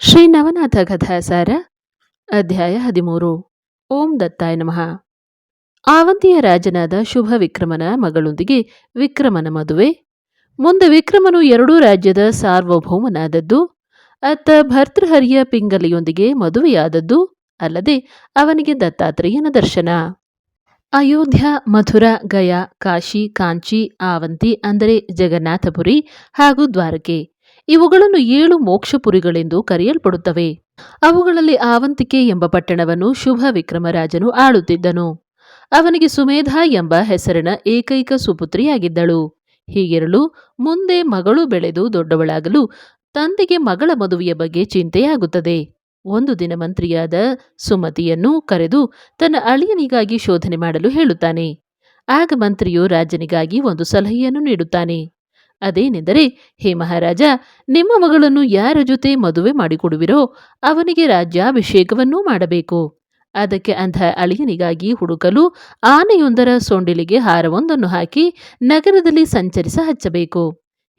ಶ್ರೀ ನವನಾಥ ಕಥಾಸಾರ ಅಧ್ಯಾಯ 13. ಓಂ ದತ್ತಾಯ ನಮಃ. ಆವಂತಿಯ ರಾಜನಾದ ಶುಭ ವಿಕ್ರಮನ ಮಗಳೊಂದಿಗೆ ವಿಕ್ರಮನ ಮದುವೆ. ಮುಂದೆ ವಿಕ್ರಮನು ಎರಡೂ ರಾಜ್ಯದ ಸಾರ್ವಭೌಮನಾದದ್ದು, ಅತ್ತ ಭರ್ತೃಹರಿಯ ಪಿಂಗಲಿಯೊಂದಿಗೆ ಮದುವೆಯಾದದ್ದು ಅಲ್ಲದೆ ಅವನಿಗೆ ದತ್ತಾತ್ರೇಯನ ದರ್ಶನ. ಅಯೋಧ್ಯ, ಮಥುರ, ಗಯಾ, ಕಾಶಿ, ಕಾಂಚಿ, ಆವಂತಿ ಅಂದರೆ ಜಗನ್ನಾಥಪುರಿ ಹಾಗೂ ದ್ವಾರಕೆ ಇವುಗಳನ್ನು 7 ಮೋಕ್ಷಪುರಿಗಳೆಂದು ಕರೆಯಲ್ಪಡುತ್ತವೆ. ಅವುಗಳಲ್ಲಿ ಆವಂತಿಕೆ ಎಂಬ ಪಟ್ಟಣವನ್ನು ಶುಭ ವಿಕ್ರಮರಾಜನು ಆಳುತ್ತಿದ್ದನು. ಅವನಿಗೆ ಸುಮೇಧ ಎಂಬ ಹೆಸರಿನ ಏಕೈಕ ಸುಪುತ್ರಿಯಾಗಿದ್ದಳು. ಹೀಗಿರಲು ಮುಂದೆ ಮಗಳು ಬೆಳೆದು ದೊಡ್ಡವಳಾಗಲು ತಂದೆಗೆ ಮಗಳ ಮದುವೆಯ ಬಗ್ಗೆ ಚಿಂತೆಯಾಗುತ್ತದೆ. ಒಂದು ದಿನ ಮಂತ್ರಿಯಾದ ಸುಮತಿಯನ್ನು ಕರೆದು ತನ್ನ ಅಳಿಯನಿಗಾಗಿ ಶೋಧನೆ ಮಾಡಲು ಹೇಳುತ್ತಾನೆ. ಆಗ ಮಂತ್ರಿಯು ರಾಜನಿಗಾಗಿ ಒಂದು ಸಲಹೆಯನ್ನು ನೀಡುತ್ತಾನೆ. ಅದೇನೆಂದರೆ, ಹೇ ಮಹಾರಾಜ, ನಿಮ್ಮ ಮಗಳನ್ನು ಯಾರ ಜೊತೆ ಮದುವೆ ಮಾಡಿಕೊಡುವಿರೋ ಅವನಿಗೆ ರಾಜ್ಯಾಭಿಷೇಕವನ್ನೂ ಮಾಡಬೇಕು. ಅದಕ್ಕೆ ಅಂಥ ಅಳಿಯನಿಗಾಗಿ ಹುಡುಕಲು ಆನೆಯೊಂದರ ಸೊಂಡಿಲಿಗೆ ಹಾರವೊಂದನ್ನು ಹಾಕಿ ನಗರದಲ್ಲಿ ಸಂಚರಿಸ ಹಚ್ಚಬೇಕು.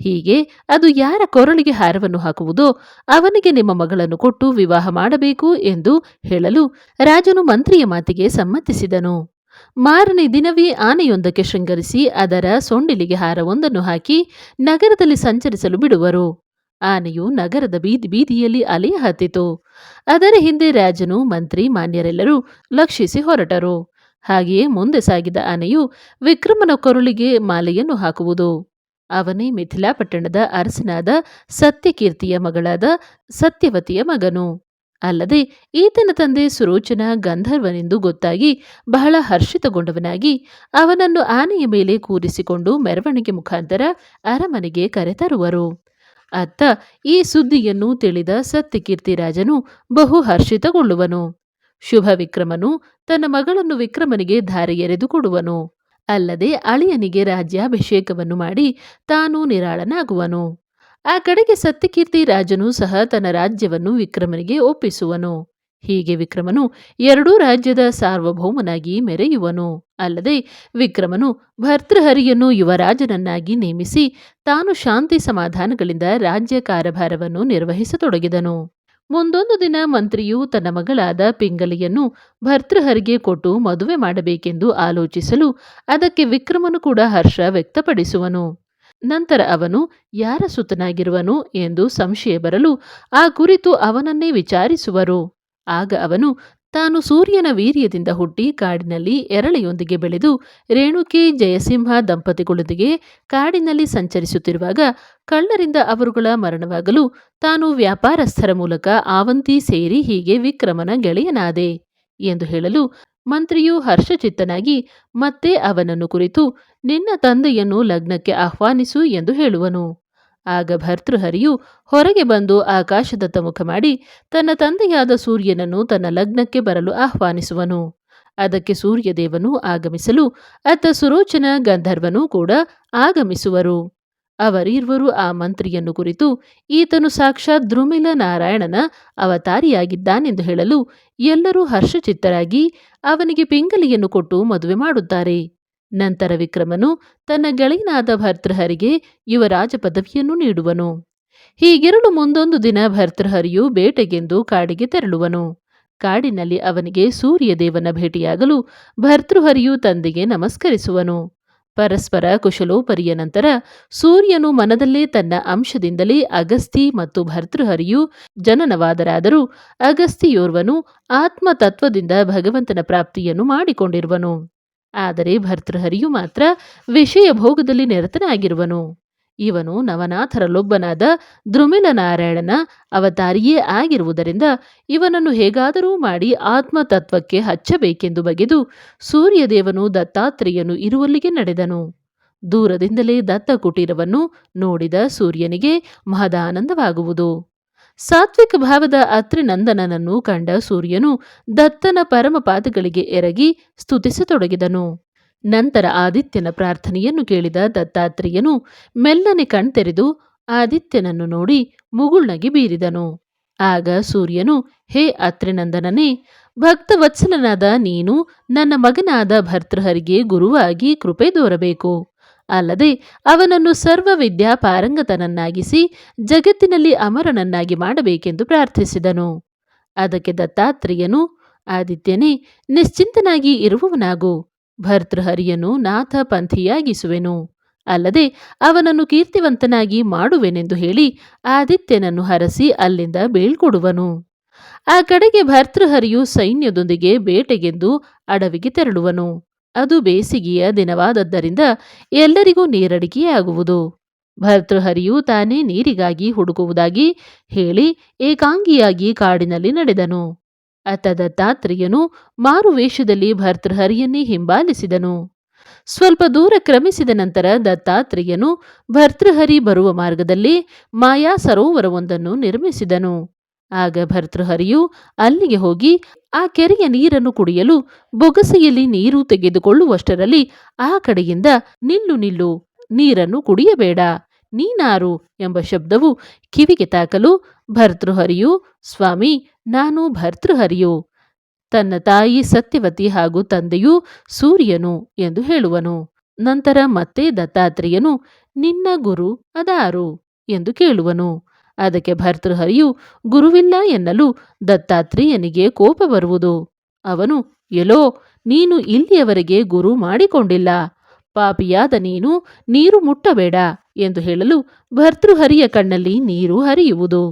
ಹೀಗೆ ಅದು ಯಾರ ಕೊರಳಿಗೆ ಹಾರವನ್ನು ಹಾಕುವುದೋ ಅವನಿಗೆ ನಿಮ್ಮ ಮಗಳನ್ನು ಕೊಟ್ಟು ವಿವಾಹ ಮಾಡಬೇಕು ಎಂದು ಹೇಳಲು ರಾಜನು ಮಂತ್ರಿಯ ಮಾತಿಗೆ ಸಮ್ಮತಿಸಿದನು. ಮಾರನೇ ದಿನವೇ ಆನೆಯೊಂದಕ್ಕೆ ಶೃಂಗರಿಸಿ ಅದರ ಸೊಂಡಿಲಿಗೆ ಹಾರವೊಂದನ್ನು ಹಾಕಿ ನಗರದಲ್ಲಿ ಸಂಚರಿಸಲು ಬಿಡುವರು. ಆನೆಯು ನಗರದ ಬೀದಿಯಲ್ಲಿ ಅಲೆಯ ಹತ್ತಿತು. ಅದರ ಹಿಂದೆ ರಾಜನು, ಮಂತ್ರಿ, ಮಾನ್ಯರೆಲ್ಲರೂ ಲಕ್ಷಿಸಿ ಹೊರಟರು. ಹಾಗೆಯೇ ಮುಂದೆ ಸಾಗಿದ ಆನೆಯು ವಿಕ್ರಮನ ಕೊರಳಿಗೆ ಮಾಲೆಯನ್ನು ಹಾಕುವುದು. ಅವನೇ ಮಿಥಿಲಾ ಪಟ್ಟಣದ ಅರಸನಾದ ಸತ್ಯಕೀರ್ತಿಯ ಮಗಳಾದ ಸತ್ಯವತಿಯ ಮಗನು. ಅಲ್ಲದೆ ಈತನ ತಂದೆ ಸುರೋಚನ ಗಂಧರ್ವನೆಂದು ಗೊತ್ತಾಗಿ ಬಹಳ ಹರ್ಷಿತಗೊಂಡವನಾಗಿ ಅವನನ್ನು ಆನೆಯ ಮೇಲೆ ಕೂರಿಸಿಕೊಂಡು ಮೆರವಣಿಗೆ ಮುಖಾಂತರ ಅರಮನೆಗೆ ಕರೆತರುವರು. ಅತ್ತ ಈ ಸುದ್ದಿಯನ್ನು ತಿಳಿದ ಸತ್ಯಕೀರ್ತಿ ರಾಜನು ಬಹು ಹರ್ಷಿತಗೊಳ್ಳುವನು. ಶುಭ ವಿಕ್ರಮನು ತನ್ನ ಮಗಳನ್ನು ವಿಕ್ರಮನಿಗೆ ಧಾರೆ ಎರೆದು ಕೊಡುವನು. ಅಲ್ಲದೆ ಅಳಿಯನಿಗೆ ರಾಜ್ಯಾಭಿಷೇಕವನ್ನು ಮಾಡಿ ತಾನು ನಿರಾಳನಾಗುವನು. ಆ ಕಡೆಗೆ ಸತ್ಯಕೀರ್ತಿ ರಾಜನು ಸಹ ತನ್ನ ರಾಜ್ಯವನ್ನು ವಿಕ್ರಮನಿಗೆ ಒಪ್ಪಿಸುವನು. ಹೀಗೆ ವಿಕ್ರಮನು ಎರಡೂ ರಾಜ್ಯದ ಸಾರ್ವಭೌಮನಾಗಿ ಮೆರೆಯುವನು. ಅಲ್ಲದೆ ವಿಕ್ರಮನು ಭರ್ತೃಹರಿಯನ್ನು ಯುವರಾಜನನ್ನಾಗಿ ನೇಮಿಸಿ ತಾನು ಶಾಂತಿ ಸಮಾಧಾನಗಳಿಂದ ರಾಜ್ಯ ಕಾರ್ಯಭಾರವನ್ನು ನಿರ್ವಹಿಸತೊಡಗಿದನು. ಮುಂದೊಂದು ದಿನ ಮಂತ್ರಿಯು ತನ್ನ ಮಗಳಾದ ಪಿಂಗಲಿಯನ್ನು ಭರ್ತೃಹರಿಗೆ ಕೊಟ್ಟು ಮದುವೆ ಮಾಡಬೇಕೆಂದು ಆಲೋಚಿಸಲು ಅದಕ್ಕೆ ವಿಕ್ರಮನು ಕೂಡ ಹರ್ಷ ವ್ಯಕ್ತಪಡಿಸುವನು. ನಂತರ ಅವನು ಯಾರ ಸುತನಾಗಿರುವನು ಎಂದು ಸಂಶಯ ಬರಲು ಆ ಕುರಿತು ಅವನನ್ನೇ ವಿಚಾರಿಸುವರು. ಆಗ ಅವನು ತಾನು ಸೂರ್ಯನ ವೀರ್ಯದಿಂದ ಹುಟ್ಟಿ ಕಾಡಿನಲ್ಲಿ ಎರಳೆಯೊಂದಿಗೆ ಬೆಳೆದು ರೇಣುಕಿ ಜಯಸಿಂಹ ದಂಪತಿಗಳೊಂದಿಗೆ ಕಾಡಿನಲ್ಲಿ ಸಂಚರಿಸುತ್ತಿರುವಾಗ ಕಳ್ಳರಿಂದ ಅವರುಗಳ ಮರಣವಾಗಲು ತಾನು ವ್ಯಾಪಾರಸ್ಥರ ಮೂಲಕ ಆವಂತಿ ಸೇರಿ ಹೀಗೆ ವಿಕ್ರಮನ ಗೆಳೆಯನಾದೆ ಎಂದು ಹೇಳಲು ಮಂತ್ರಿಯು ಹರ್ಷಚಿತ್ತನಾಗಿ ಮತ್ತೆ ಅವನನ್ನು ಕುರಿತು ನಿನ್ನ ತಂದೆಯನ್ನು ಲಗ್ನಕ್ಕೆ ಆಹ್ವಾನಿಸು ಎಂದು ಹೇಳುವನು. ಆಗ ಭರ್ತೃಹರಿಯು ಹೊರಗೆ ಬಂದು ಆಕಾಶದತ್ತ ಮುಖ ಮಾಡಿ ತನ್ನ ತಂದೆಯಾದ ಸೂರ್ಯನನ್ನು ತನ್ನ ಲಗ್ನಕ್ಕೆ ಬರಲು ಆಹ್ವಾನಿಸುವನು. ಅದಕ್ಕೆ ಸೂರ್ಯದೇವನು ಆಗಮಿಸಲು ಅತ್ತ ಸುರೋಚನ ಗಂಧರ್ವನೂ ಕೂಡ ಆಗಮಿಸುವರು. ಅವರಿರುವರು ಆ ಮಂತ್ರಿಯನ್ನು ಕುರಿತು ಈತನು ಸಾಕ್ಷಾತ್ ದ್ರುಮಿಲ ನಾರಾಯಣನ ಅವತಾರಿಯಾಗಿದ್ದಾನೆಂದು ಹೇಳಲು ಎಲ್ಲರೂ ಹರ್ಷಚಿತ್ತರಾಗಿ ಅವನಿಗೆ ಪಿಂಗಲಿಯನ್ನು ಕೊಟ್ಟು ಮದುವೆ ಮಾಡುತ್ತಾರೆ. ನಂತರ ವಿಕ್ರಮನು ತನ್ನ ಗೆಳೆಯನಾದ ಭರ್ತೃಹರಿಗೆ ಯುವರಾಜ ಪದವಿಯನ್ನು ನೀಡುವನು. ಹೀಗಿರಲು ಮುಂದೊಂದು ದಿನ ಭರ್ತೃಹರಿಯು ಬೇಟೆಗೆಂದು ಕಾಡಿಗೆ ತೆರಳುವನು. ಕಾಡಿನಲ್ಲಿ ಅವನಿಗೆ ಸೂರ್ಯದೇವನ ಭೇಟಿಯಾಗಲು ಭರ್ತೃಹರಿಯು ತಂದೆಗೆ ನಮಸ್ಕರಿಸುವನು. ಪರಸ್ಪರ ಕುಶಲೋಪರಿಯ ನಂತರ ಸೂರ್ಯನು ಮನದಲ್ಲೇ ತನ್ನ ಅಂಶದಿಂದಲೇ ಅಗಸ್ತಿ ಮತ್ತು ಭರ್ತೃಹರಿಯು ಜನನವಾದರಾದರೂ ಅಗಸ್ತಿಯೋರ್ವನು ಆತ್ಮತತ್ವದಿಂದ ಭಗವಂತನ ಪ್ರಾಪ್ತಿಯನ್ನು ಮಾಡಿಕೊಂಡಿರುವನು. ಆದರೆ ಭರ್ತೃಹರಿಯು ಮಾತ್ರ ವಿಷಯ ಭೋಗದಲ್ಲಿ ನಿರತನಾಗಿರುವನು. ಇವನು ನವನಾಥರಲ್ಲೊಬ್ಬನಾದ ದ್ರುಮಿಲ ನಾರಾಯಣನ ಅವತಾರಿಯೇ ಆಗಿರುವುದರಿಂದ ಇವನನ್ನು ಹೇಗಾದರೂ ಮಾಡಿ ಆತ್ಮತತ್ವಕ್ಕೆ ಹಚ್ಚಬೇಕೆಂದು ಬಗೆದು ಸೂರ್ಯದೇವನು ದತ್ತಾತ್ರೇಯನು ಇರುವಲ್ಲಿಗೆ ನಡೆದನು. ದೂರದಿಂದಲೇ ದತ್ತ ಕುಟೀರವನ್ನು ನೋಡಿದ ಸೂರ್ಯನಿಗೆ ಮಹದಾನಂದವಾಗುವುದು. ಸಾತ್ವಿಕ ಭಾವದ ಅತ್ರಿನಂದನನನ್ನು ಕಂಡ ಸೂರ್ಯನು ದತ್ತನ ಪರಮಪಾದಗಳಿಗೆ ಎರಗಿ ಸ್ತುತಿಸತೊಡಗಿದನು. ನಂತರ ಆದಿತ್ಯನ ಪ್ರಾರ್ಥನೆಯನ್ನು ಕೇಳಿದ ದತ್ತಾತ್ರೇಯನು ಮೆಲ್ಲನೆ ಕಣ್ತೆರೆದು ಆದಿತ್ಯನನ್ನು ನೋಡಿ ಮುಗುಳ್ನಗೆ ಬೀರಿದನು. ಆಗ ಸೂರ್ಯನು, ಹೇ ಅತ್ರಿನಂದನನೇ, ಭಕ್ತವತ್ಸಲನಾದ ನೀನು ನನ್ನ ಮಗನಾದ ಭರ್ತೃಹರಿಗೆ ಗುರುವಾಗಿ ಕೃಪೆ ತೋರಬೇಕು. ಅಲ್ಲದೆ ಅವನನ್ನು ಸರ್ವವಿದ್ಯಾ ಪಾರಂಗತನನ್ನಾಗಿಸಿ ಜಗತ್ತಿನಲ್ಲಿ ಅಮರನನ್ನಾಗಿ ಮಾಡಬೇಕೆಂದು ಪ್ರಾರ್ಥಿಸಿದನು. ಅದಕ್ಕೆ ದತ್ತಾತ್ರೇಯನು, ಆದಿತ್ಯನೇ, ನಿಶ್ಚಿಂತನಾಗಿ ಇರುವವನಾಗು, ಭರ್ತೃಹರಿಯನ್ನು ನಾಥ ಪಂಥಿಯಾಗಿಸುವೆನು, ಅಲ್ಲದೆ ಅವನನ್ನು ಕೀರ್ತಿವಂತನಾಗಿ ಮಾಡುವೆನೆಂದು ಹೇಳಿ ಆದಿತ್ಯನನ್ನು ಹರಸಿ ಅಲ್ಲಿಂದ ಬೀಳ್ಕೊಡುವನು. ಆ ಕಡೆಗೆ ಭರ್ತೃಹರಿಯು ಸೈನ್ಯದೊಂದಿಗೆ ಬೇಟೆಗೆಂದು ಅಡವಿಗೆ ತೆರಳುವನು. ಅದು ಬೇಸಿಗೆಯ ದಿನವಾದದ್ದರಿಂದ ಎಲ್ಲರಿಗೂ ನೀರಡಿಕೆಯಾಗುವುದು. ಭರ್ತೃಹರಿಯು ತಾನೇ ನೀರಿಗಾಗಿ ಹುಡುಕುವುದಾಗಿ ಹೇಳಿ ಏಕಾಂಗಿಯಾಗಿ ಕಾಡಿನಲ್ಲಿ ನಡೆದನು. ಅತ್ತ ದತ್ತಾತ್ರೇಯನು ಮಾರುವೇಷದಲ್ಲಿ ಭರ್ತೃಹರಿಯನ್ನೇ ಹಿಂಬಾಲಿಸಿದನು. ಸ್ವಲ್ಪ ದೂರ ಕ್ರಮಿಸಿದ ನಂತರ ದತ್ತಾತ್ರೇಯನು ಭರ್ತೃಹರಿ ಬರುವ ಮಾರ್ಗದಲ್ಲಿ ಮಾಯಾ ಸರೋವರವೊಂದನ್ನು ನಿರ್ಮಿಸಿದನು. ಆಗ ಭರ್ತೃಹರಿಯು ಅಲ್ಲಿಗೆ ಹೋಗಿ ಆ ಕೆರೆಯ ನೀರನ್ನು ಕುಡಿಯಲು ಬೊಗಸೆಯಲ್ಲಿ ನೀರು ತೆಗೆದುಕೊಳ್ಳುವಷ್ಟರಲ್ಲಿ ಆ ಕಡೆಯಿಂದ ನಿಲ್ಲು ನಿಲ್ಲು, ನೀರನ್ನು ಕುಡಿಯಬೇಡ, ನೀನಾರು ಎಂಬ ಶಬ್ದವು ಕಿವಿಗೆ ತಾಕಲು ಭರ್ತೃಹರಿಯು, ಸ್ವಾಮಿ, ನಾನು ಭರ್ತೃಹರಿಯು, ತನ್ನ ತಾಯಿ ಸತ್ಯವತಿ ಹಾಗೂ ತಂದೆಯು ಸೂರ್ಯನು ಎಂದು ಹೇಳುವನು. ನಂತರ ಮತ್ತೆ ದತ್ತಾತ್ರೇಯನು, ನಿನ್ನ ಗುರು ಅದಾರು ಎಂದು ಕೇಳುವನು. ಅದಕ್ಕೆ ಭರ್ತೃಹರಿಯು ಗುರುವಿಲ್ಲ ಎನ್ನಲು ದತ್ತಾತ್ರೇಯನಿಗೆ ಕೋಪ ಬರುವುದು. ಅವನು, ಎಲೋ, ನೀನು ಇಲ್ಲಿಯವರೆಗೆ ಗುರು ಮಾಡಿಕೊಂಡಿಲ್ಲ, ಪಾಪಿಯಾದ ನೀನು ನೀರು ಮುಟ್ಟಬೇಡ ಎಂದು ಹೇಳಲು ಭರ್ತೃಹರಿಯ ಕಣ್ಣಲ್ಲಿ ನೀರು ಹರಿಯುವುದು.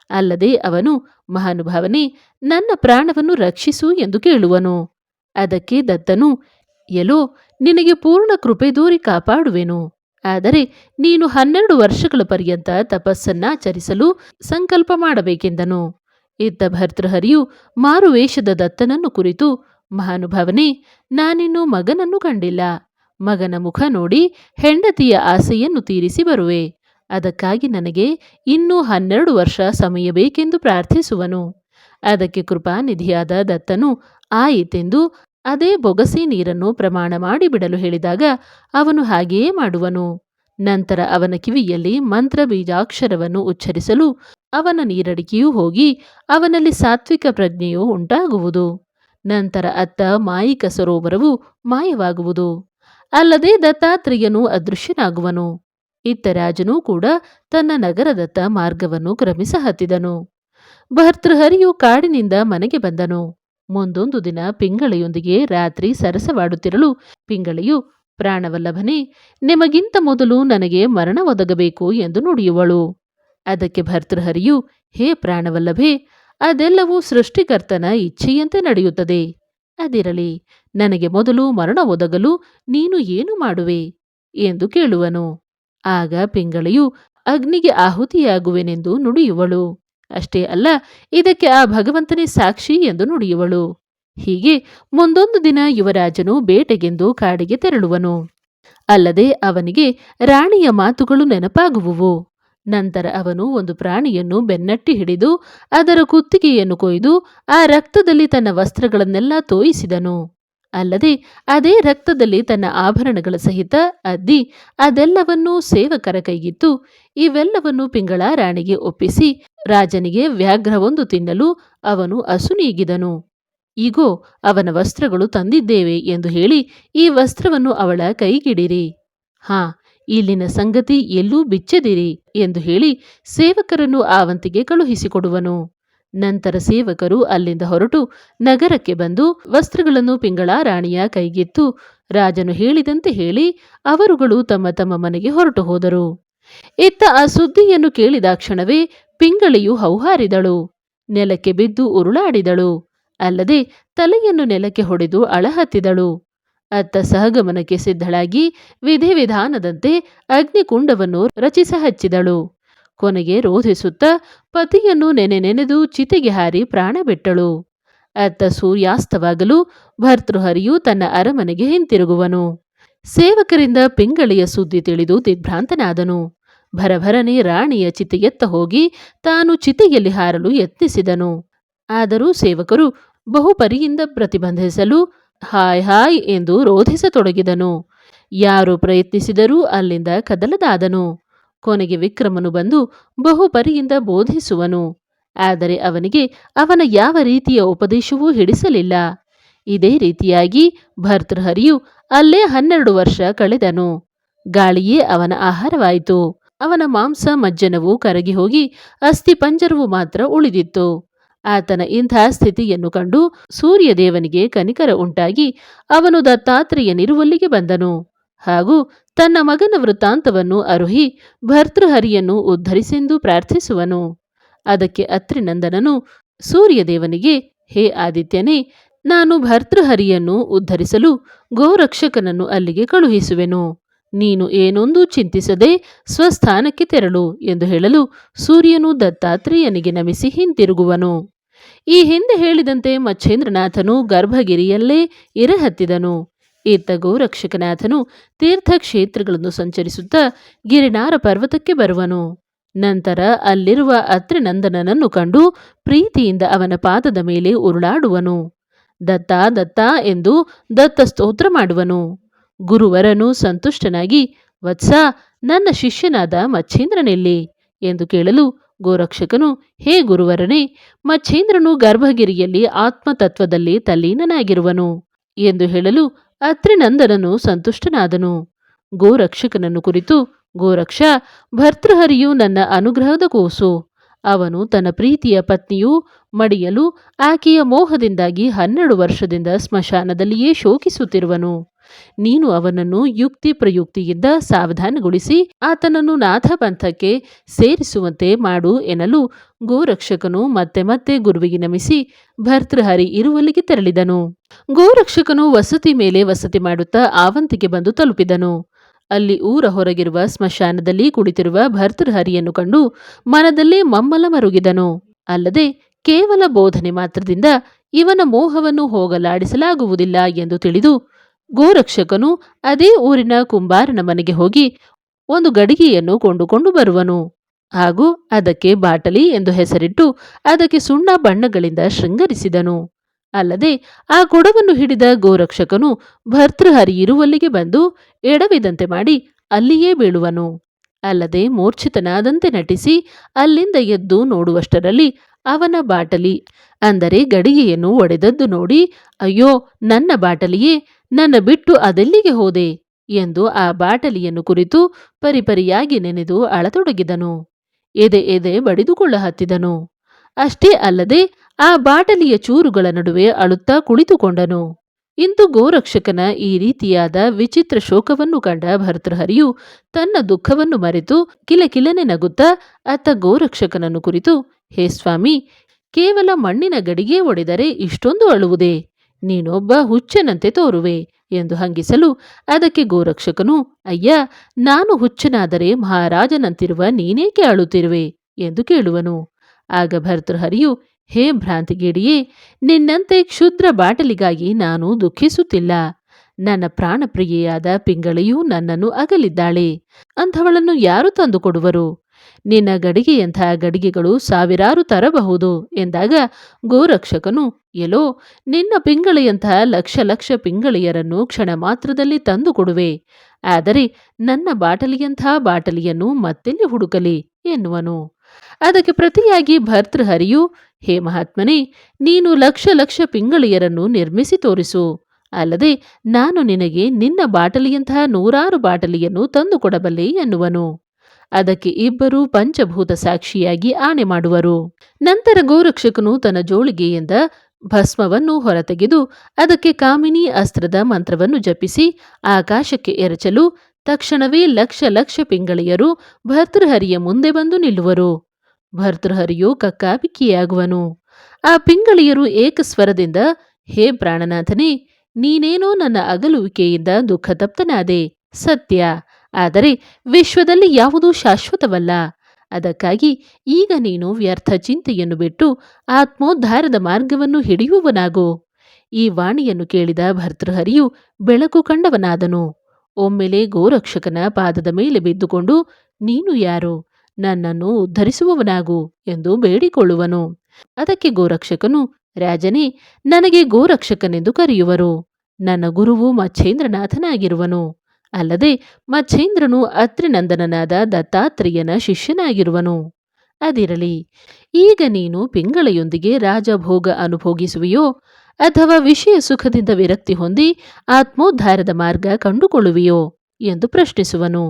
ಅಲ್ಲದೆ ಅವನು, ಮಹಾನುಭಾವನೇ, ನನ್ನ ಪ್ರಾಣವನ್ನು ರಕ್ಷಿಸು ಎಂದು ಕೇಳುವನು. ಅದಕ್ಕೆ ದತ್ತನು, ಎಲೋ, ನಿನಗೆ ಪೂರ್ಣ ಕೃಪೆ ದೂರಿ ಕಾಪಾಡುವೆನು, ಆದರೆ ನೀನು 12 ವರ್ಷಗಳ ಪರ್ಯಂತ ತಪಸ್ಸನ್ನಾಚರಿಸಲು ಸಂಕಲ್ಪ ಮಾಡಬೇಕೆಂದನು. ಇತ್ತ ಭರ್ತೃಹರಿಯು ಮಾರುವೇಷದ ದತ್ತನನ್ನು ಕುರಿತು, ಮಹಾನುಭಾವನೇ, ನಾನಿನ್ನು ಮಗನನ್ನು ಕಂಡಿಲ್ಲ, ಮಗನ ಮುಖ ನೋಡಿ ಹೆಂಡತಿಯ ಆಸೆಯನ್ನು ತೀರಿಸಿ ಬರುವೆ, ಅದಕ್ಕಾಗಿ ನನಗೆ ಇನ್ನೂ 12 ವರ್ಷ ಸಮಯ ಬೇಕೆಂದು ಪ್ರಾರ್ಥಿಸುವನು. ಅದಕ್ಕೆ ಕೃಪಾನಿಧಿಯಾದ ದತ್ತನು ಆಯಿತೆಂದು ಅದೇ ಬೊಗಸೆ ನೀರನ್ನು ಪ್ರಮಾಣ ಮಾಡಿಬಿಡಲು ಹೇಳಿದಾಗ ಅವನು ಹಾಗೆಯೇ ಮಾಡುವನು. ನಂತರ ಅವನ ಕಿವಿಯಲ್ಲಿ ಮಂತ್ರ ಬೀಜಾಕ್ಷರವನ್ನು ಉಚ್ಚರಿಸಲು ಅವನ ನೀರಡಿಕೆಯೂ ಹೋಗಿ ಅವನಲ್ಲಿ ಸಾತ್ವಿಕ ಪ್ರಜ್ಞೆಯು ಉಂಟಾಗುವುದು. ನಂತರ ಅತ್ತ ಮಾಯಿಕ ಸರೋವರವು ಮಾಯವಾಗುವುದು. ಅಲ್ಲದೆ ದತ್ತಾತ್ರೇಯನು ಅದೃಶ್ಯನಾಗುವನು. ಇತ್ತ ರಾಜನೂ ಕೂಡ ತನ್ನ ನಗರದತ್ತ ಮಾರ್ಗವನ್ನು ಕ್ರಮಿಸ ಹತ್ತಿದನು. ಭರ್ತೃಹರಿಯು ಕಾಡಿನಿಂದ ಮನೆಗೆ ಬಂದನು. ಮುಂದೊಂದು ದಿನ ಪಿಂಗಳೆಯೊಂದಿಗೆ ರಾತ್ರಿ ಸರಸವಾಡುತ್ತಿರಲು ಪಿಂಗಳೆಯು, ಪ್ರಾಣವಲ್ಲಭನೇ, ನಿಮಗಿಂತ ಮೊದಲು ನನಗೆ ಮರಣ ಒದಗಬೇಕು ಎಂದು ನುಡಿಯುವಳು. ಅದಕ್ಕೆ ಭರ್ತೃಹರಿಯು, ಹೇ ಪ್ರಾಣವಲ್ಲಭೆ, ಅದೆಲ್ಲವೂ ಸೃಷ್ಟಿಕರ್ತನ ಇಚ್ಛೆಯಂತೆ ನಡೆಯುತ್ತದೆ. ಅದಿರಲಿ, ನನಗೆ ಮೊದಲು ಮರಣ ಒದಗಲು ನೀನು ಏನು ಮಾಡುವೆ ಎಂದು ಕೇಳುವನು. ಆಗ ಪಿಂಗಳೆಯು ಅಗ್ನಿಗೆ ಆಹುತಿಯಾಗುವೆನೆಂದು ನುಡಿಯುವಳು. ಅಷ್ಟೇ ಅಲ್ಲ, ಇದಕ್ಕೆ ಆ ಭಗವಂತನೇ ಸಾಕ್ಷಿ ಎಂದು ನುಡಿಯುವಳು. ಹೀಗೆ ಮುಂದೊಂದು ದಿನ ಯುವರಾಜನು ಬೇಟೆಗೆಂದು ಕಾಡಿಗೆ ತೆರಳುವನು. ಅಲ್ಲದೆ ಅವನಿಗೆ ರಾಣಿಯ ಮಾತುಗಳು ನೆನಪಾಗುವುವು. ನಂತರ ಅವನು ಒಂದು ಪ್ರಾಣಿಯನ್ನು ಬೆನ್ನಟ್ಟಿ ಹಿಡಿದು ಅದರ ಕುತ್ತಿಗೆಯನ್ನು ಕೊಯ್ದು ಆ ರಕ್ತದಲ್ಲಿ ತನ್ನ ವಸ್ತ್ರಗಳನ್ನೆಲ್ಲ ತೋಯಿಸಿದನು. ಅಲ್ಲದೆ ಅದೇ ರಕ್ತದಲ್ಲಿ ತನ್ನ ಆಭರಣಗಳ ಸಹಿತ ಅದ್ದಿ ಅದೆಲ್ಲವನ್ನೂ ಸೇವಕರ ಕೈಗಿತ್ತು. ಇವೆಲ್ಲವನ್ನು ಪಿಂಗಳ ರಾಣಿಗೆ ಒಪ್ಪಿಸಿ ರಾಜನಿಗೆ ವ್ಯಾಘ್ರವೊಂದು ತಿನ್ನಲು ಅವನು ಅಸುನೀಗಿದನು. ಈಗೋ ಅವನ ವಸ್ತ್ರಗಳು ತಂದಿದ್ದೇವೆ ಎಂದು ಹೇಳಿ ಈ ವಸ್ತ್ರವನ್ನು ಅವಳ ಕೈಗಿಡಿರಿ, ಹಾ, ಇಲ್ಲಿನ ಸಂಗತಿ ಎಲ್ಲೂ ಬಿಚ್ಚದಿರಿ ಎಂದು ಹೇಳಿ ಸೇವಕರನ್ನು ಆವಂತಿಗೆ ಕಳುಹಿಸಿಕೊಡುವನು. ನಂತರ ಸೇವಕರು ಅಲ್ಲಿಂದ ಹೊರಟು ನಗರಕ್ಕೆ ಬಂದು ವಸ್ತ್ರಗಳನ್ನು ಪಿಂಗಳ ರಾಣಿಯ ಕೈಗಿತ್ತು ರಾಜನು ಹೇಳಿದಂತೆ ಹೇಳಿ ಅವರುಗಳು ತಮ್ಮ ತಮ್ಮ ಮನೆಗೆ ಹೊರಟು ಹೋದರು. ಇತ್ತ ಆ ಸುದ್ದಿಯನ್ನು ಕೇಳಿದಾಕ್ಷಣವೇ ಪಿಂಗಳೆಯು ಹೌಹಾರಿದಳು, ನೆಲಕ್ಕೆ ಬಿದ್ದು ಉರುಳಾಡಿದಳು. ಅಲ್ಲದೆ ತಲೆಯನ್ನು ನೆಲಕ್ಕೆ ಹೊಡೆದು ಅಳಹತ್ತಿದಳು. ಅತ್ತ ಸಹಗಮನಕ್ಕೆ ಸಿದ್ಧಳಾಗಿ ವಿಧಿವಿಧಾನದಂತೆ ಅಗ್ನಿಕುಂಡವನ್ನು ರಚಿಸ ಹಚ್ಚಿದಳು. ಕೊನೆಗೆ ರೋಧಿಸುತ್ತಾ ಪತಿಯನ್ನು ನೆನೆದು ಚಿತೆಗೆ ಹಾರಿ ಪ್ರಾಣ ಬಿಟ್ಟಳು. ಅತ್ತ ಸೂರ್ಯಾಸ್ತವಾಗಲು ಭರ್ತೃಹರಿಯು ತನ್ನ ಅರಮನೆಗೆ ಹಿಂತಿರುಗುವನು. ಸೇವಕರಿಂದ ಪಿಂಗಳೆಯ ಸುದ್ದಿ ತಿಳಿದು ದಿಗ್ಭ್ರಾಂತನಾದನು. ಭರಭರನೆ ರಾಣಿಯ ಚಿತೆಯತ್ತ ಹೋಗಿ ತಾನು ಚಿತೆಯಲ್ಲಿ ಹಾರಲು ಯತ್ನಿಸಿದನು. ಆದರೂ ಸೇವಕರು ಬಹುಪರಿಯಿಂದ ಪ್ರತಿಬಂಧಿಸಲು ಹಾಯ್ ಹಾಯ್ ಎಂದು ರೋಧಿಸತೊಡಗಿದನು. ಯಾರು ಪ್ರಯತ್ನಿಸಿದರೂ ಅಲ್ಲಿಂದ ಕದಲದಾದನು. ಕೊನೆಗೆ ವಿಕ್ರಮನು ಬಂದು ಬಹುಪರಿಯಿಂದ ಬೋಧಿಸುವನು. ಆದರೆ ಅವನಿಗೆ ಅವನ ಯಾವ ರೀತಿಯ ಉಪದೇಶವೂ ಹಿಡಿಸಲಿಲ್ಲ. ಇದೇ ರೀತಿಯಾಗಿ ಭರ್ತೃಹರಿಯು ಅಲ್ಲೇ 12 ವರ್ಷ ಕಳೆದನು. ಗಾಳಿಯೇ ಅವನ ಆಹಾರವಾಯಿತು. ಅವನ ಮಾಂಸ ಮಜ್ಜನವು ಕರಗಿ ಹೋಗಿ ಅಸ್ಥಿಪಂಜರವು ಮಾತ್ರ ಉಳಿದಿತ್ತು. ಆತನ ಇಂಥ ಸ್ಥಿತಿಯನ್ನು ಕಂಡು ಸೂರ್ಯದೇವನಿಗೆ ಕನಿಕರ ಉಂಟಾಗಿ ಅವನು ದತ್ತಾತ್ರೇಯನಿರುವಲ್ಲಿಗೆ ಬಂದನು. ಹಾಗೂ ತನ್ನ ಮಗನ ವೃತ್ತಾಂತವನ್ನು ಅರುಹಿ ಭರ್ತೃಹರಿಯನ್ನು ಉದ್ಧರಿಸೆಂದು ಪ್ರಾರ್ಥಿಸುವನು. ಅದಕ್ಕೆ ಅತ್ರಿನಂದನನು ಸೂರ್ಯದೇವನಿಗೆ, ಹೇ ಆದಿತ್ಯನೇ, ನಾನು ಭರ್ತೃಹರಿಯನ್ನು ಉದ್ಧರಿಸಲು ಗೋರಕ್ಷಕನನ್ನು ಅಲ್ಲಿಗೆ ಕಳುಹಿಸುವೆನು. ನೀನು ಏನೊಂದು ಚಿಂತಿಸದೆ ಸ್ವಸ್ಥಾನಕ್ಕೆ ತೆರಳು ಎಂದು ಹೇಳಲು ಸೂರ್ಯನು ದತ್ತಾತ್ರೇಯನಿಗೆ ನಮಿಸಿ ಹಿಂತಿರುಗುವನು. ಈ ಹಿಂದೆ ಹೇಳಿದಂತೆ ಮಚ್ಛೇಂದ್ರನಾಥನು ಗರ್ಭಗಿರಿಯಲ್ಲೇ ಇರಹತ್ತಿದನು. ಇತ್ತ ಗೋರಕ್ಷಕನಾಥನು ತೀರ್ಥಕ್ಷೇತ್ರಗಳನ್ನು ಸಂಚರಿಸುತ್ತಾ ಗಿರಿನಾರ ಪರ್ವತಕ್ಕೆ ಬರುವನು. ನಂತರ ಅಲ್ಲಿರುವ ಅತ್ರಿನಂದನನನ್ನು ಕಂಡು ಪ್ರೀತಿಯಿಂದ ಅವನ ಪಾದದ ಮೇಲೆ ಉರುಳಾಡುವನು. ದತ್ತ ದತ್ತ ಎಂದು ದತ್ತ ಸ್ತೋತ್ರ ಮಾಡುವನು. ಗುರುವರನು ಸಂತುಷ್ಟನಾಗಿ, ವತ್ಸ, ನನ್ನ ಶಿಷ್ಯನಾದ ಮಚ್ಛೇಂದ್ರನೆಲ್ಲಿ ಎಂದು ಕೇಳಲು ಗೋರಕ್ಷಕನು, ಹೇ ಗುರುವರನೇ, ಮಚ್ಛೇಂದ್ರನು ಗರ್ಭಗಿರಿಯಲ್ಲಿ ಆತ್ಮತತ್ವದಲ್ಲಿ ತಲ್ಲೀನನಾಗಿರುವನು ಎಂದು ಹೇಳಲು ಅತ್ರಿನಂದನನು ಸಂತುಷ್ಟನಾದನು. ಗೋರಕ್ಷಕನನ್ನು ಕುರಿತು, ಗೋರಕ್ಷ, ಭರ್ತೃಹರಿಯು ನನ್ನ ಅನುಗ್ರಹದ ಕೂಸು. ಅವನು ತನ್ನ ಪ್ರೀತಿಯ ಪತ್ನಿಯು ಮಡಿಯಲು ಆಕೆಯ ಮೋಹದಿಂದಾಗಿ 12 ವರ್ಷದಿಂದ ಸ್ಮಶಾನದಲ್ಲಿಯೇ ಶೋಕಿಸುತ್ತಿರುವನು. ನೀನು ಅವನನ್ನು ಯುಕ್ತಿ ಪ್ರಯುಕ್ತಿಯಿಂದ ಸಾವಧಾನಗೊಳಿಸಿ ಆತನನ್ನು ನಾಥಪಂಥಕ್ಕೆ ಸೇರಿಸುವಂತೆ ಮಾಡು ಎನ್ನಲು ಗೋರಕ್ಷಕನು ಮತ್ತೆ ಮತ್ತೆ ಗುರುವಿಗೆ ನಮಿಸಿ ಭರ್ತೃಹರಿ ಇರುವಲ್ಲಿಗೆ ತೆರಳಿದನು. ಗೋರಕ್ಷಕನು ವಸತಿ ಮೇಲೆ ವಸತಿ ಮಾಡುತ್ತಾ ಆವಂತಿಗೆ ಬಂದು ತಲುಪಿದನು. ಅಲ್ಲಿ ಊರ ಹೊರಗಿರುವ ಸ್ಮಶಾನದಲ್ಲಿ ಕುಳಿತಿರುವ ಭರ್ತೃಹರಿಯನ್ನು ಕಂಡು ಮನದಲ್ಲೇ ಮಮ್ಮಲ ಮರುಗಿದನು. ಅಲ್ಲದೆ ಕೇವಲ ಬೋಧನೆ ಮಾತ್ರದಿಂದ ಇವನ ಮೋಹವನ್ನು ಹೋಗಲಾಡಿಸಲಾಗುವುದಿಲ್ಲ ಎಂದು ತಿಳಿದು ಗೋರಕ್ಷಕನು ಅದೇ ಊರಿನ ಕುಂಬಾರನ ಮನೆಗೆ ಹೋಗಿ ಒಂದು ಗಡಿಗೆಯನ್ನು ಕೊಂಡುಕೊಂಡು ಬರುವನು. ಹಾಗೂ ಅದಕ್ಕೆ ಬಾಟಲಿ ಎಂದು ಹೆಸರಿಟ್ಟು ಅದಕ್ಕೆ ಸುಣ್ಣ ಬಣ್ಣಗಳಿಂದ ಶೃಂಗರಿಸಿದನು. ಅಲ್ಲದೆ ಆ ಕೊಡವನ್ನು ಹಿಡಿದ ಗೋರಕ್ಷಕನು ಭರ್ತೃಹರಿ ಇರುವಲ್ಲಿಗೆ ಬಂದು ಎಡವಿದಂತೆ ಮಾಡಿ ಅಲ್ಲಿಯೇ ಬೀಳುವನು. ಅಲ್ಲದೆ ಮೂರ್ಛಿತನಾದಂತೆ ನಟಿಸಿ ಅಲ್ಲಿಂದ ಎದ್ದು ನೋಡುವಷ್ಟರಲ್ಲಿ ಅವನ ಬಾಟಲಿ ಅಂದರೆ ಗಡಿಗೆಯನ್ನು ಒಡೆದದ್ದು ನೋಡಿ, ಅಯ್ಯೋ ನನ್ನ ಬಾಟಲಿಯೇ, ನನ್ನ ಬಿಟ್ಟು ಅದೆಲ್ಲಿಗೆ ಹೋದೆ ಎಂದು ಆ ಬಾಟಲಿಯನ್ನು ಕುರಿತು ಪರಿಪರಿಯಾಗಿ ನೆನೆದು ಅಳತೊಡಗಿದನು. ಎದೆ ಎದೆ ಬಡಿದುಕೊಳ್ಳ ಹತ್ತಿದನು. ಅಷ್ಟೇ ಅಲ್ಲದೆ ಆ ಬಾಟಲಿಯ ಚೂರುಗಳ ನಡುವೆ ಅಳುತ್ತಾ ಕುಳಿತುಕೊಂಡನು. ಇಂದು ಗೋರಕ್ಷಕನ ಈ ರೀತಿಯಾದ ವಿಚಿತ್ರ ಶೋಕವನ್ನು ಕಂಡ ಭರ್ತೃಹರಿಯು ತನ್ನ ದುಃಖವನ್ನು ಮರೆತು ಕಿಲಕಿಲನೆ ನಗುತ್ತಾ ಅತ್ತ ಗೋರಕ್ಷಕನನ್ನು ಕುರಿತು, ಹೇ ಸ್ವಾಮಿ, ಕೇವಲ ಮಣ್ಣಿನ ಗಡಿಗೆ ಒಡೆದರೆ ಇಷ್ಟೊಂದು ಅಳುವುದೇ? ನೀನೊಬ್ಬ ಹುಚ್ಚನಂತೆ ತೋರುವೆ ಎಂದು ಹಂಗಿಸಲು ಅದಕ್ಕೆ ಗೋರಕ್ಷಕನು, ಅಯ್ಯ, ನಾನು ಹುಚ್ಚನಾದರೆ ಮಹಾರಾಜನಂತಿರುವ ನೀನೇಕೆ ಅಳುತ್ತಿರುವೆ ಎಂದು ಕೇಳುವನು. ಆಗ ಭರ್ತೃಹರಿಯು, ಹೇ ಭ್ರಾಂತಿಗೇಡಿಯೇ, ನಿನ್ನಂತೆ ಕ್ಷುದ್ರ ಬಾಟಲಿಗಾಗಿ ನಾನು ದುಃಖಿಸುತ್ತಿಲ್ಲ. ನನ್ನ ಪ್ರಾಣಪ್ರಿಯೆಯಾದ ಪಿಂಗಳೆಯೂ ನನ್ನನ್ನು ಅಗಲಿದ್ದಾಳೆ. ಅಂಥವಳನ್ನು ಯಾರು ತಂದುಕೊಡುವರು? ನಿನ್ನ ಗಡಿಗೆಯಂಥ ಗಡಿಗೆಗಳು ಸಾವಿರಾರು ತರಬಹುದು ಎಂದಾಗ ಗೋರಕ್ಷಕನು, ಎಲ್ಲೋ, ನಿನ್ನ ಪಿಂಗಳೆಯಂತಹ ಲಕ್ಷ ಲಕ್ಷ ಪಿಂಗಳೆಯರನ್ನು ಕ್ಷಣ ಮಾತ್ರದಲ್ಲಿ ತಂದು ಕೊಡುವೆ. ಆದರೆ ನನ್ನ ಬಾಟಲಿಯಂಥ ಬಾಟಲಿಯನ್ನು ಮತ್ತೆಲ್ಲಿ ಹುಡುಕಲಿ ಎನ್ನುವನು. ಅದಕ್ಕೆ ಪ್ರತಿಯಾಗಿ ಭರ್ತೃಹರಿಯು, ಹೇ ಮಹಾತ್ಮನೇ, ನೀನು ಲಕ್ಷ ಲಕ್ಷ ಪಿಂಗಳೆಯರನ್ನು ನಿರ್ಮಿಸಿ ತೋರಿಸು. ಅಲ್ಲದೆ ನಾನು ನಿನಗೆ ನಿನ್ನ ಬಾಟಲಿಯಂತಹ 100 ಬಾಟಲಿಯನ್ನು ತಂದು ಕೊಡಬಲ್ಲೆ ಎನ್ನುವನು. ಅದಕ್ಕೆ ಇಬ್ಬರು ಪಂಚಭೂತ ಸಾಕ್ಷಿಯಾಗಿ ಆಣೆ ಮಾಡುವರು. ನಂತರ ಗೋರಕ್ಷಕನು ತನ್ನ ಜೋಳಿಗೆಯಿಂದ ಭಸ್ಮವನ್ನು ಹೊರತೆಗೆದು ಅದಕ್ಕೆ ಕಾಮಿನಿ ಅಸ್ತ್ರದ ಮಂತ್ರವನ್ನು ಜಪಿಸಿ ಆಕಾಶಕ್ಕೆ ಎರಚಲು ತಕ್ಷಣವೇ ಲಕ್ಷ ಲಕ್ಷ ಪಿಂಗಳೆಯರು ಭರ್ತೃಹರಿಯ ಮುಂದೆ ಬಂದು ನಿಲ್ಲುವರು. ಭರ್ತೃಹರಿಯು ಕಕ್ಕಾಬಿಕ್ಕಿಯಾಗುವನು. ಆ ಪಿಂಗಳೆಯರು ಏಕಸ್ವರದಿಂದ, ಹೇ ಪ್ರಾಣನಾಥನೇ, ನೀನೇನೋ ನನ್ನ ಅಗಲುವಿಕೆಯಿಂದ ದುಃಖತಪ್ತನಾದೆ, ಸತ್ಯ. ಆದರೆ ವಿಶ್ವದಲ್ಲಿ ಯಾವುದೂ ಶಾಶ್ವತವಲ್ಲ. ಅದಕ್ಕಾಗಿ ಈಗ ನೀನು ವ್ಯರ್ಥ ಚಿಂತೆಯನ್ನು ಬಿಟ್ಟು ಆತ್ಮೋದ್ಧಾರದ ಮಾರ್ಗವನ್ನು ಹಿಡಿಯುವನಾಗು. ಈ ವಾಣಿಯನ್ನು ಕೇಳಿದ ಭರ್ತೃಹರಿಯು ಬೆಳಕು ಕಂಡವನಾದನು. ಒಮ್ಮೆಲೆ ಗೋರಕ್ಷಕನ ಪಾದದ ಮೇಲೆ ಬಿದ್ದುಕೊಂಡು, ನೀನು ಯಾರು? ನನ್ನನ್ನು ಉದ್ಧರಿಸುವವನಾಗು ಎಂದು ಬೇಡಿಕೊಳ್ಳುವನು. ಅದಕ್ಕೆ ಗೋರಕ್ಷಕನು, ರಾಜನೇ, ನನಗೆ ಗೋರಕ್ಷಕನೆಂದು ಕರೆಯುವರು. ನನ್ನ ಗುರುವು ಮಚ್ಛೇಂದ್ರನಾಥನಾಗಿರುವನು. ಅಲ್ಲದೆ ಮಚ್ಛೇಂದ್ರನು ಅತ್ರಿನಂದನನಾದ ದತ್ತಾತ್ರೇಯನ ಶಿಷ್ಯನಾಗಿರುವನು. ಅದಿರಲಿ, ಈಗ ನೀನು ಪಿಂಗಳೆಯೊಂದಿಗೆ ರಾಜಭೋಗ ಅನುಭೋಗಿಸುವೆಯೋ ಅಥವಾ ವಿಷಯ ಸುಖದಿಂದ ವಿರಕ್ತಿ ಹೊಂದಿ ಆತ್ಮೋದ್ಧಾರದ ಮಾರ್ಗ ಕಂಡುಕೊಳ್ಳುವೆಯೋ ಎಂದು ಪ್ರಶ್ನಿಸುವನು.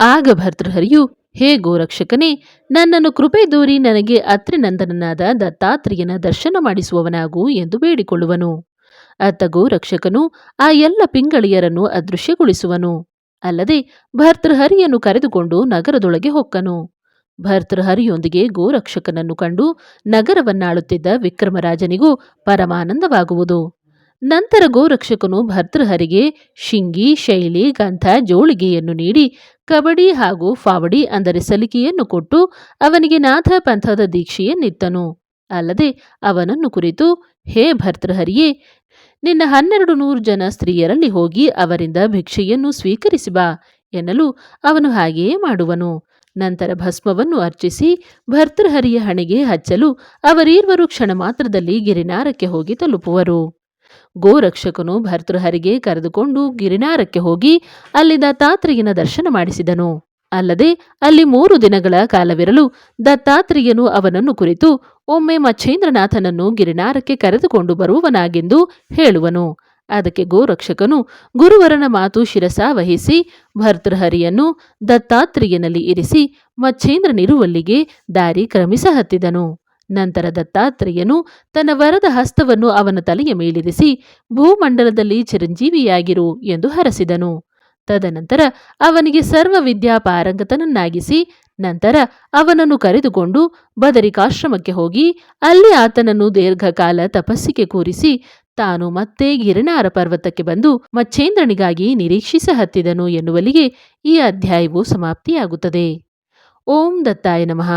ಆಗ ಭರ್ತೃಹರಿಯು, ಹೇ ಗೋರಕ್ಷಕನೇ, ನನ್ನನ್ನು ಕೃಪೆ ದೂರಿ ನನಗೆ ಅತ್ರಿನಂದನನಾದ ದತ್ತಾತ್ರೇಯನ ದರ್ಶನ ಮಾಡಿಸುವವನಾಗು ಎಂದು ಬೇಡಿಕೊಳ್ಳುವನು. ಅತ್ತ ಗೋರಕ್ಷಕನು ಆ ಎಲ್ಲ ಪಿಂಗಳಿಯರನ್ನು ಅದೃಶ್ಯಗೊಳಿಸುವನು. ಅಲ್ಲದೆ ಭರ್ತೃಹರಿಯನ್ನು ಕರೆದುಕೊಂಡು ನಗರದೊಳಗೆ ಹೊಕ್ಕನು. ಭರ್ತೃಹರಿಯೊಂದಿಗೆ ಗೋರಕ್ಷಕನನ್ನು ಕಂಡು ನಗರವನ್ನಾಳುತ್ತಿದ್ದ ವಿಕ್ರಮರಾಜನಿಗೂ ಪರಮಾನಂದವಾಗುವುದು. ನಂತರ ಗೋರಕ್ಷಕನು ಭರ್ತೃಹರಿಗೆ ಶಿಂಗಿ, ಶೈಲಿ, ಗಂಧ, ಜೋಳಿಗೆಯನ್ನು ನೀಡಿ ಕಬಡಿ ಹಾಗೂ ಫಾವಡಿ ಅಂದರೆ ಸಲಿಕೆಯನ್ನು ಕೊಟ್ಟು ಅವನಿಗೆ ನಾಥ ಪಂಥದ ದೀಕ್ಷೆಯನ್ನಿತ್ತನು. ಅಲ್ಲದೆ ಅವನನ್ನು ಕುರಿತು, ಹೇ ಭರ್ತೃಹರಿಯೇ, ನಿನ್ನ 1200 ಜನ ಸ್ತ್ರೀಯರಲ್ಲಿ ಹೋಗಿ ಅವರಿಂದ ಭಿಕ್ಷೆಯನ್ನು ಸ್ವೀಕರಿಸಿ ಬಾ ಎನ್ನಲು ಅವನು ಹಾಗೆಯೇ ಮಾಡುವನು. ನಂತರ ಭಸ್ಮವನ್ನು ಅರ್ಚಿಸಿ ಭರ್ತೃಹರಿಯ ಹಣೆಗೆ ಹಚ್ಚಲು ಅವರೀರ್ವರು ಕ್ಷಣ ಮಾತ್ರದಲ್ಲಿ ಗಿರಿನಾರಕ್ಕೆ ಹೋಗಿ ತಲುಪುವರು. ಗೋರಕ್ಷಕನು ಭರ್ತೃಹರಿಗೆ ಕರೆದುಕೊಂಡು ಗಿರಿನಾರಕ್ಕೆ ಹೋಗಿ ಅಲ್ಲಿ ದತ್ತಾತ್ರೇಯನ ದರ್ಶನ ಮಾಡಿಸಿದನು. ಅಲ್ಲದೆ ಅಲ್ಲಿ 3 ದಿನಗಳ ಕಾಲವಿರಲು ದತ್ತಾತ್ರೇಯನು ಅವನನ್ನು ಕುರಿತು, ಒಮ್ಮೆ ಮಚ್ಛೇಂದ್ರನಾಥನನ್ನು ಗಿರಿನಾರಕ್ಕೆ ಕರೆದುಕೊಂಡು ಬರುವವನಾಗೆಂದು ಹೇಳುವನು. ಅದಕ್ಕೆ ಗೋರಕ್ಷಕನು ಗುರುವರನ ಮಾತು ಶಿರಸಾವಹಿಸಿ ಭರ್ತೃಹರಿಯನ್ನು ದತ್ತಾತ್ರೇಯನಲ್ಲಿ ಇರಿಸಿ ಮಚ್ಛೇಂದ್ರನಿರುವಲ್ಲಿಗೆ ದಾರಿ ಕ್ರಮಿಸ ಹತ್ತಿದನು. ನಂತರ ದತ್ತಾತ್ರೇಯನು ತನ್ನ ವರದ ಹಸ್ತವನ್ನು ಅವನ ತಲೆಯ ಮೇಲಿರಿಸಿ ಭೂಮಂಡಲದಲ್ಲಿ ಚಿರಂಜೀವಿಯಾಗಿರು ಎಂದು ಹರಸಿದನು. ತದನಂತರ ಅವನಿಗೆ ಸರ್ವ ವಿದ್ಯಾ ಪಾರಂಗತನನ್ನಾಗಿಸಿ ನಂತರ ಅವನನ್ನು ಕರೆದುಕೊಂಡು ಬದರಿಕಾಶ್ರಮಕ್ಕೆ ಹೋಗಿ ಅಲ್ಲಿ ಆತನನ್ನು ದೀರ್ಘಕಾಲ ತಪಸ್ಸಿಗೆ ಕೂರಿಸಿ ತಾನು ಮತ್ತೆ ಗಿರಿನಾರ ಪರ್ವತಕ್ಕೆ ಬಂದು ಮಚ್ಛೇಂದ್ರನಿಗಾಗಿ ನಿರೀಕ್ಷಿಸ ಹತ್ತಿದನು ಎನ್ನುವಲ್ಲಿಗೆ ಈ ಅಧ್ಯಾಯವು ಸಮಾಪ್ತಿಯಾಗುತ್ತದೆ. ಓಂ ದತ್ತಾಯ ನಮಃ.